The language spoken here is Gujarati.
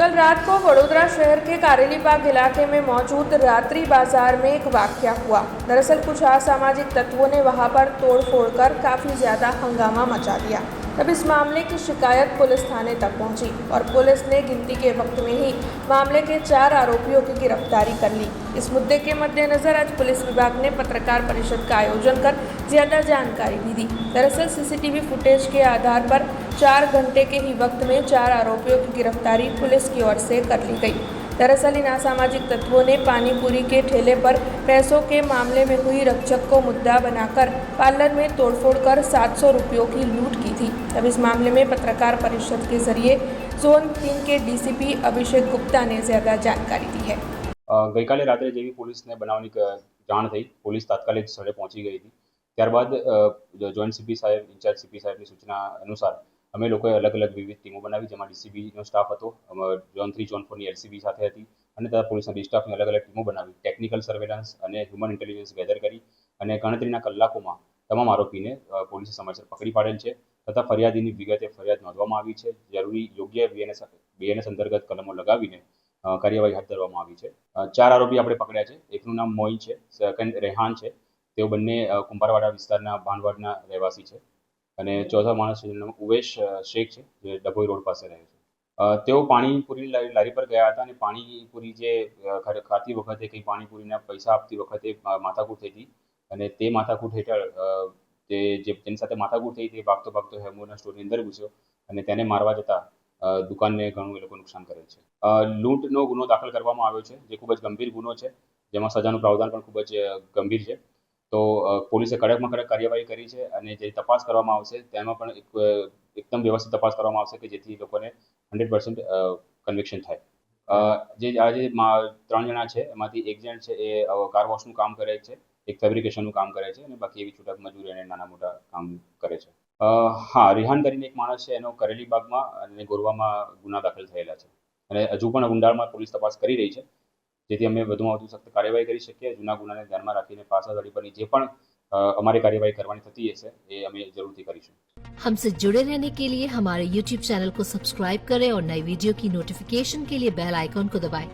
कल रात को वडोदरा शहर के कारेलीबाग इलाके में मौजूद रात्रि बाजार में एक वाकया हुआ। दरअसल कुछ असामाजिक तत्वों ने वहां पर तोड़फोड़ कर काफ़ी ज़्यादा हंगामा मचा दिया। तब इस मामले की शिकायत पुलिस थाने तक पहुंची और पुलिस ने गिनती के वक्त में ही मामले के 4 आरोपियों की गिरफ्तारी कर ली। इस मुद्दे के मद्देनज़र आज पुलिस विभाग ने पत्रकार परिषद का आयोजन कर ज़्यादा जानकारी भी दी। दरअसल सीसीटीवी फुटेज के आधार पर 4 घंटे के ही वक्त में 4 आरोपियों की गिरफ्तारी पुलिस की ओर से कर ली गई। दरअसल इन असामाजिक तत्वों ने पानी पूरी के ठेले पर पैसों के मामले में हुई रकझक को मुद्दा बनाकर पार्लर में तोड़फोड़ कर 700 रुपयों की लूट की थी। अब इस मामले में पत्रकार परिषद के जरिए जोन 3 के डीसीपी अभिषेक गुप्ता ने ज़्यादा जानकारी दी है। ગઈકાલે રાત્રે જેવી પોલીસને બનાવની જાણ થઈ, પોલીસ તાત્કાલિક સ્થળે પહોંચી ગઈ હતી। ત્યારબાદ જોઈન્ટ સીપી સાહેબ, ઇન્ચાર્જ સીપી સાહેબની સૂચના અનુસાર અમે લોકોએ અલગ અલગ વિવિધ ટીમો બનાવી, જેમાં ડીસીબીનો સ્ટાફ હતો, ઝોન 3 ઝોન 4ની એલસીબી સાથે હતી અને તથા પોલીસના બી સ્ટાફની અલગ અલગ ટીમો બનાવી ટેકનિકલ સર્વેલન્સ અને હ્યુમન ઇન્ટેલિજન્સ ગેધર કરી અને ગણતરીના કલાકોમાં તમામ આરોપીને પોલીસે સમયસર પકડી પાડેલ છે તથા ફરિયાદીની વિગતે ફરિયાદ નોંધવામાં આવી છે। જરૂરી યોગ્ય બીએનએસ અંતર્ગત કલમો લગાવીને કાર્યવાહી હાથ ધરવામાં આવી છે। 4 આરોપી આપણે પકડ્યા છે। એકનું નામ મોઈ છે, સેકન્ડ રેહાન છે, તેઓ બંને કુંભારવાડા વિસ્તારના ભાંડવાડના રહેવાસી છે અને ચોથા માણસ જેનું નામ ઉવેશ શેખ છે, જે ડભોઈ રોડ પાસે રહે છે। તેઓ પાણીપુરી લારી પર ગયા હતા અને પાણીપુરી જે ખાતી વખતે કંઈ પાણીપુરીના પૈસા આપતી વખતે માથાકૂટ થઈ હતી અને તે માથાકૂટ હેઠળ તેની સાથે માથાકૂટ થઈ તે ભાગતો હેમોના સ્ટોરની અંદર ઘૂસ્યો અને તેને મારવા જતાં દુકાનને ઘણું એ લોકો નુકસાન કરે છે। લૂંટનો ગુનો દાખલ કરવામાં આવ્યો છે, જે ખૂબ જ ગંભીર ગુનો છે, જેમાં સજાનું પ્રાવધાન પણ ખૂબ જ ગંભીર છે। તો પોલીસે કડકમાં કડક કાર્યવાહી કરી છે અને જે તપાસ કરવામાં આવશે તેમાં પણ એકદમ વ્યવસ્થિત તપાસ કરવામાં આવશે કે જેથી લોકોને 100% કન્વિક્શન થાય। જે આજે 3 જણા છે એમાંથી એક જણ છે એ કાર વોશનું કામ કરે છે, એક ફેબ્રિકેશનનું કામ કરે છે અને બાકી એવી છૂટક મજૂરી અને નાના મોટા કામ કરે છે। હા, રિહાન કરીને એક માણસ છે, એનો કરેલીબાગમાં અને ગોરવામાં ગુના દાખલ થયેલા છે અને હજુ પણ ઊંડાણમાં પોલીસ તપાસ કરી રહી છે, જેથી અમે વધુમાં વધુ સખ્ત કાર્યવાહી કરી શકીએ। જૂના ગુનાને ધ્યાનમાં રાખીને પાછા ધડી પરની જે પણ અમારી કાર્યવાही કરવાની થતી હશે એ અમે જરૂરથી કરીશું। हमसे जुड़े रहने के लिए हमारे YouTube चैनल को सब्सक्राइब करें और नई वीडियो की नोटिफिकेशन के लिए बेल आइकॉन को दबाएं।